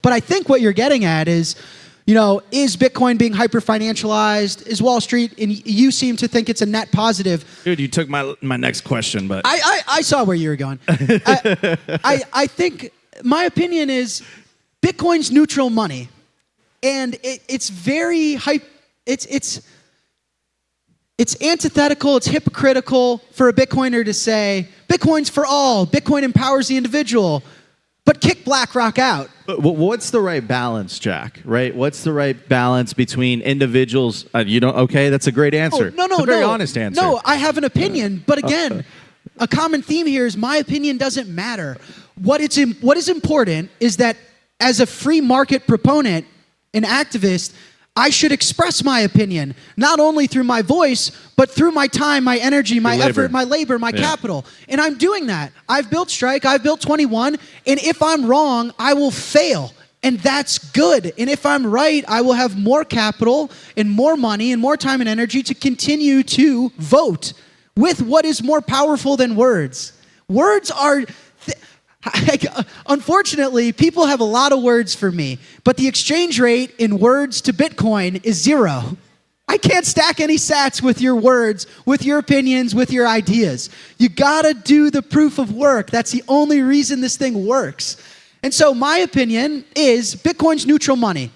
But I think what you're getting at is, is Bitcoin being hyper-financialized? Is Wall Street, and you seem to think it's a net positive. Dude, you took my next question, but... I saw where you were going. I think my opinion is Bitcoin's neutral money. And it's very it's antithetical, it's hypocritical for a Bitcoiner to say, Bitcoin's for all, Bitcoin empowers the individual, but kick BlackRock out. But what's the right balance, Jack? Right? What's the right balance between individuals? You don't. Okay, that's a great answer. No, it's a very honest answer. No, I have an opinion, but again, a common theme here is my opinion doesn't matter. What is important is that as a free market proponent, an activist, I should express my opinion, not only through my voice, but through my time, my energy, my effort, my labor, my capital. And I'm doing that. I've built Strike, I've built 21, and if I'm wrong, I will fail. And that's good. And if I'm right, I will have more capital and more money and more time and energy to continue to vote with what is more powerful than words. Words are... Unfortunately, people have a lot of words for me, but the exchange rate in words to Bitcoin is 0. I can't stack any sats with your words, with your opinions, with your ideas. You gotta do the proof of work. That's the only reason this thing works. And so my opinion is Bitcoin's neutral money.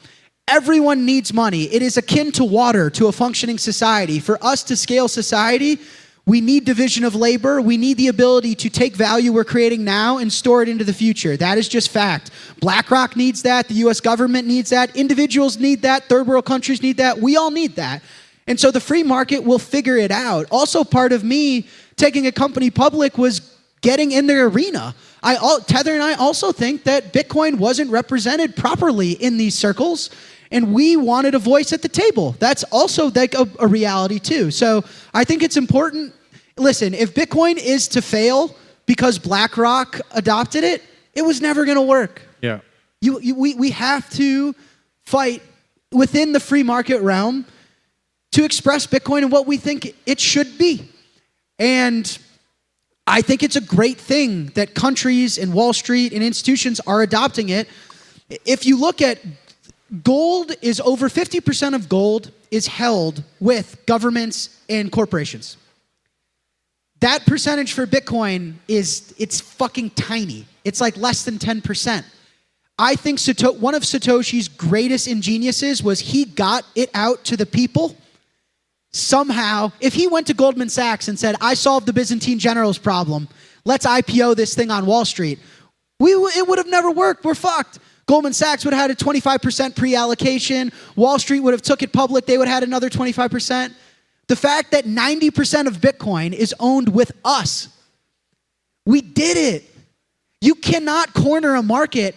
Everyone needs money. It is akin to water to a functioning society. For us to scale society, we need division of labor. We need the ability to take value we're creating now and store it into the future. That is just fact. BlackRock needs that. The US government needs that. Individuals need that. Third world countries need that. We all need that. And so the free market will figure it out. Also, part of me taking a company public was getting in their arena. Tether and I also think that Bitcoin wasn't represented properly in these circles, and we wanted a voice at the table. That's also like a reality too. So I think it's important. Listen, if Bitcoin is to fail because BlackRock adopted it, it was never going to work. Yeah. We have to fight within the free market realm to express Bitcoin and what we think it should be. And I think it's a great thing that countries and Wall Street and institutions are adopting it. If you look at gold, is over 50% of gold is held with governments and corporations. That percentage for Bitcoin it's fucking tiny. It's like less than 10%. I think one of Satoshi's greatest ingeniouses was he got it out to the people. Somehow, if he went to Goldman Sachs and said, I solved the Byzantine generals problem, let's IPO this thing on Wall Street, it would have never worked. We're fucked. Goldman Sachs would have had a 25% pre-allocation. Wall Street would have took it public. They would have had another 25%. The fact that 90% of Bitcoin is owned with us. We did it. You cannot corner a market.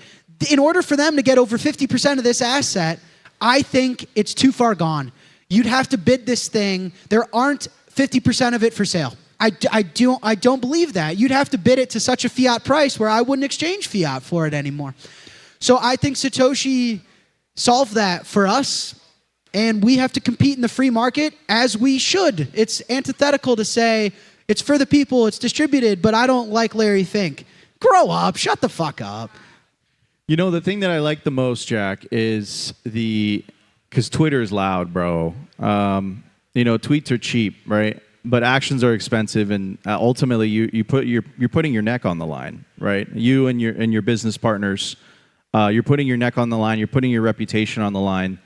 In order for them to get over 50% of this asset, I think it's too far gone. You'd have to bid this thing. There aren't 50% of it for sale. I don't believe that. You'd have to bid it to such a fiat price where I wouldn't exchange fiat for it anymore. So I think Satoshi solved that for us, and we have to compete in the free market as we should. It's antithetical to say it's for the people, it's distributed, but I don't like Larry Fink. Grow up, shut the fuck up. You know, the thing that I like the most, Jack, is because Twitter is loud, bro. Tweets are cheap, right? But actions are expensive, and ultimately you're putting your neck on the line, right? You and your business partners. You're putting your neck on the line. You're putting your reputation on the line.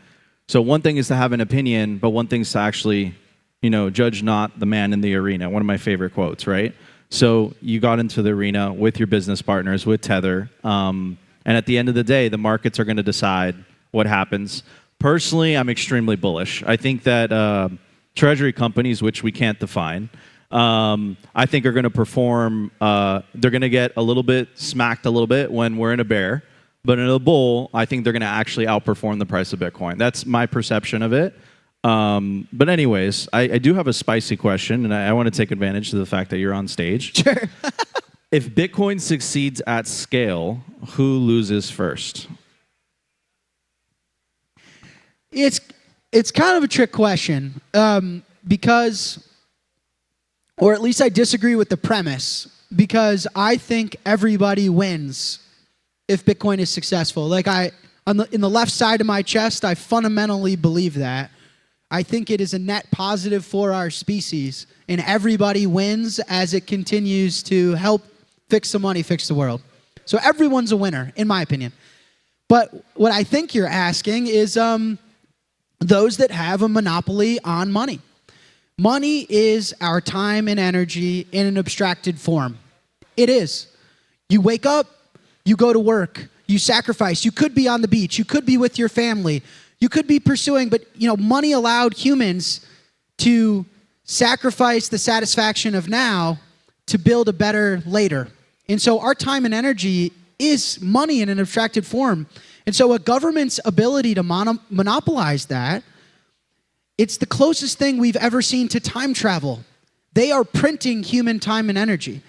So one thing is to have an opinion, but one thing is to actually, judge not the man in the arena. One of my favorite quotes, right? So you got into the arena with your business partners, with Tether. And at the end of the day, the markets are going to decide what happens. Personally, I'm extremely bullish. I think that treasury companies, which we can't define, I think are going to perform. They're going to get a little bit smacked a little bit when we're in a bear. But in a bull, I think they're going to actually outperform the price of Bitcoin. That's my perception of it. But anyways, I do have a spicy question, and I want to take advantage of the fact that you're on stage. Sure. If Bitcoin succeeds at scale, who loses first? It's kind of a trick question because, or at least I disagree with the premise, because I think everybody wins if Bitcoin is successful. Like I in the left side of my chest, I fundamentally believe that. I think it is a net positive for our species, and everybody wins as it continues to help fix the money, fix the world. So everyone's a winner, in my opinion. But what I think you're asking is those that have a monopoly on money. Money is our time and energy in an abstracted form. It is. You wake up, you go to work, you sacrifice. You could be on the beach, you could be with your family, you could be pursuing, but money allowed humans to sacrifice the satisfaction of now to build a better later. And so our time and energy is money in an abstracted form. And so a government's ability to monopolize that, it's the closest thing we've ever seen to time travel. They are printing human time and energy.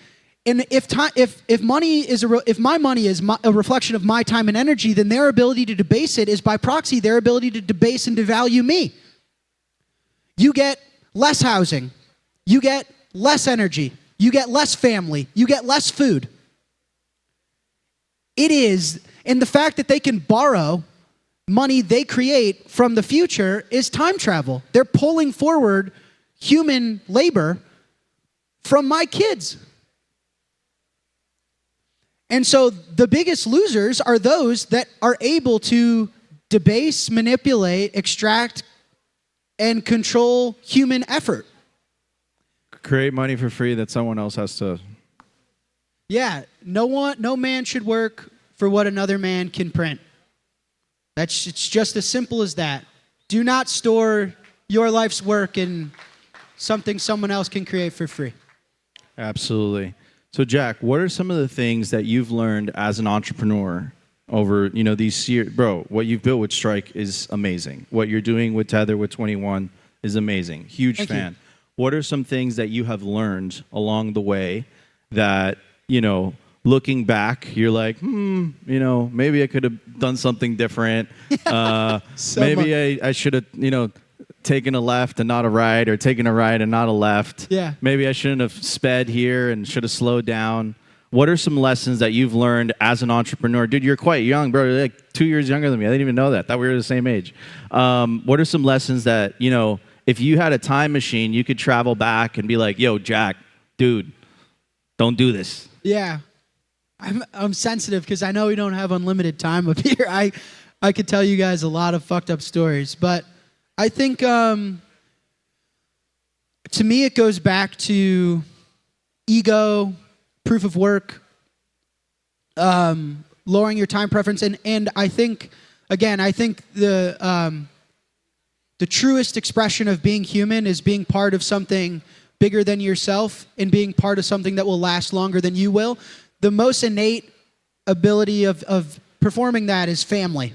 And if my money is a reflection of my time and energy, then their ability to debase it is by proxy their ability to debase and devalue me. You get less housing, you get less energy, you get less family, you get less food. It is, and the fact that they can borrow money they create from the future is time travel. They're pulling forward human labor from my kids. And so the biggest losers are those that are able to debase, manipulate, extract, and control human effort. Create money for free that someone else has to. Yeah, no man should work for what another man can print. It's just as simple as that. Do not store your life's work in something someone else can create for free. Absolutely. So Jack, what are some of the things that you've learned as an entrepreneur over, these years? Bro, what you've built with Strike is amazing. What you're doing with Tether with 21 is amazing. Huge Thank fan. you. What are some things that you have learned along the way that, looking back, you're like, maybe I could have done something different. Maybe I should have, taken a left and not a right, or taken a right and not a left. Yeah. Maybe I shouldn't have sped here and should have slowed down. What are some lessons that you've learned as an entrepreneur? Dude, you're quite young, bro. You're like 2 years younger than me. I didn't even know that. Thought we were the same age. What are some lessons that, if you had a time machine, you could travel back and be like, yo, Jack, dude, don't do this. Yeah. I'm sensitive because I know we don't have unlimited time up here. I could tell you guys a lot of fucked up stories, but I think to me it goes back to ego, proof of work, lowering your time preference, and I think the truest expression of being human is being part of something bigger than yourself and being part of something that will last longer than you will. The most innate ability of performing that is family.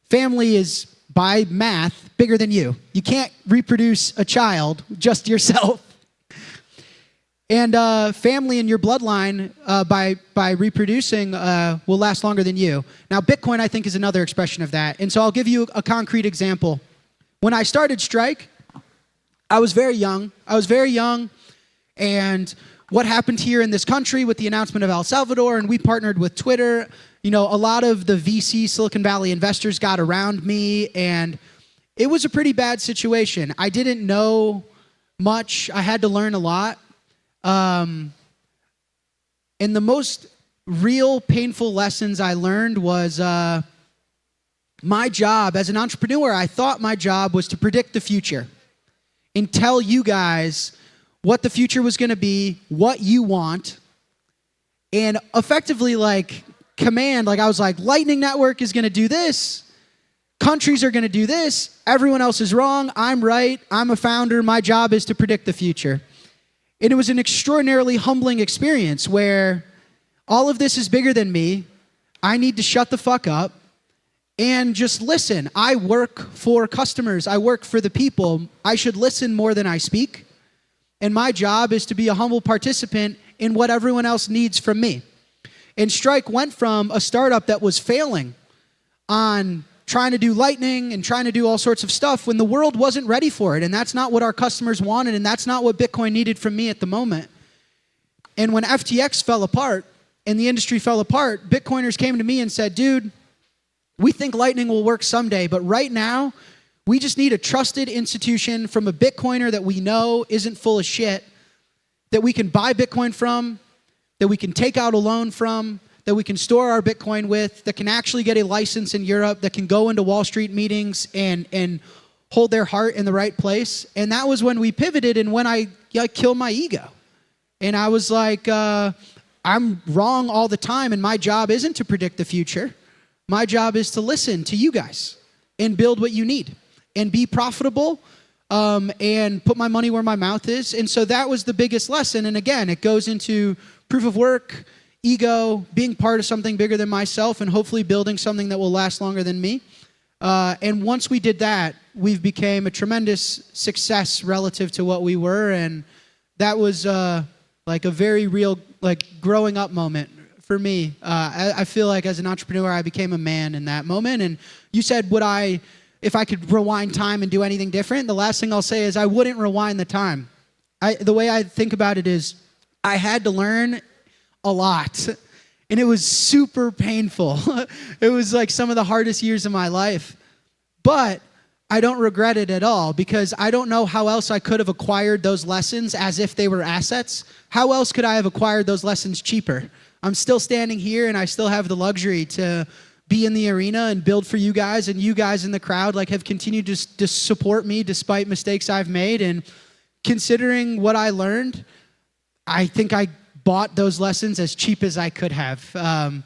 Family is, by math, bigger than you. You can't reproduce a child, just yourself. And family in your bloodline, by reproducing, will last longer than you. Now, Bitcoin, I think, is another expression of that. And so I'll give you a concrete example. When I started Strike, I was very young. And what happened here in this country with the announcement of El Salvador, and we partnered with Twitter, a lot of the VC Silicon Valley investors got around me, and it was a pretty bad situation. I didn't know much. I had to learn a lot. And the most real painful lessons I learned was my job as an entrepreneur. I thought my job was to predict the future and tell you guys what the future was going to be, what you want, and effectively command. I was like, Lightning Network is going to do this. Countries are going to do this. Everyone else is wrong. I'm right. I'm a founder. My job is to predict the future. And it was an extraordinarily humbling experience where all of this is bigger than me. I need to shut the fuck up and just listen. I work for customers. I work for the people. I should listen more than I speak. And my job is to be a humble participant in what everyone else needs from me. And Strike went from a startup that was failing on trying to do Lightning and trying to do all sorts of stuff when the world wasn't ready for it. And that's not what our customers wanted, and that's not what Bitcoin needed from me at the moment. And when FTX fell apart and the industry fell apart, Bitcoiners came to me and said, dude, We think Lightning will work someday, but right now, we just need a trusted institution from a Bitcoiner that we know isn't full of shit, that we can buy Bitcoin from, that we can take out a loan from, that we can store our Bitcoin with, that can actually get a license in Europe, that can go into Wall Street meetings and hold their heart in the right place. And that was when we pivoted and when I killed my ego. And I was like, I'm wrong all the time, and my job isn't to predict the future. My job is to listen to you guys and build what you need and be profitable and put my money where my mouth is. And so that was the biggest lesson. And again, it goes into proof of work, ego, being part of something bigger than myself, and hopefully building something that will last longer than me. And once we did that, we've became a tremendous success relative to what we were. And that was like a very real growing up moment for me. I feel like as an entrepreneur, I became a man in that moment. And you said, if I could rewind time and do anything different, the last thing I'll say is I wouldn't rewind the time. The way I think about it is I had to learn a lot, and it was super painful. It was like some of the hardest years of my life, but I don't regret it at all because I don't know how else I could have acquired those lessons as if they were assets. How else could I have acquired those lessons cheaper? I'm still standing here and I still have the luxury to be in the arena and build for you guys, and you guys in the crowd have continued to support me despite mistakes I've made. And considering what I learned, I think I bought those lessons as cheap as I could have.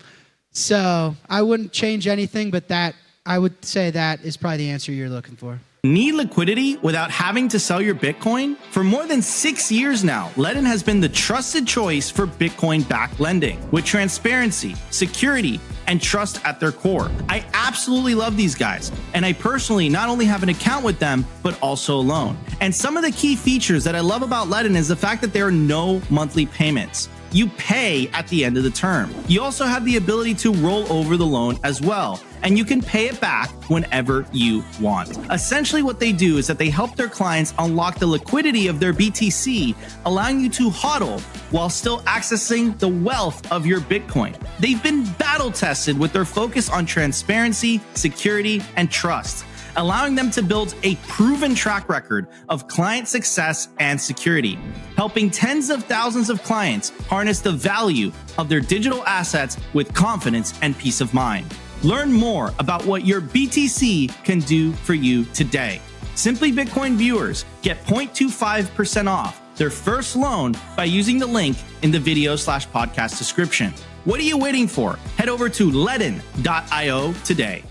So I wouldn't change anything, but that I would say that is probably the answer you're looking for. Need liquidity without having to sell your Bitcoin? For more than 6 years now, Ledn has been the trusted choice for Bitcoin-backed lending with transparency, security, and trust at their core. I absolutely love these guys, and I personally not only have an account with them, but also a loan. And some of the key features that I love about Ledn is the fact that there are no monthly payments. You pay at the end of the term. You also have the ability to roll over the loan as well, and you can pay it back whenever you want. Essentially what they do is that they help their clients unlock the liquidity of their BTC, allowing you to HODL while still accessing the wealth of your Bitcoin. They've been battle tested with their focus on transparency, security, and trust, allowing them to build a proven track record of client success and security, helping tens of thousands of clients harness the value of their digital assets with confidence and peace of mind. Learn more about what your BTC can do for you today. Simply Bitcoin viewers get 0.25% off their first loan by using the link in the video/podcast description. What are you waiting for? Head over to ledn.io today.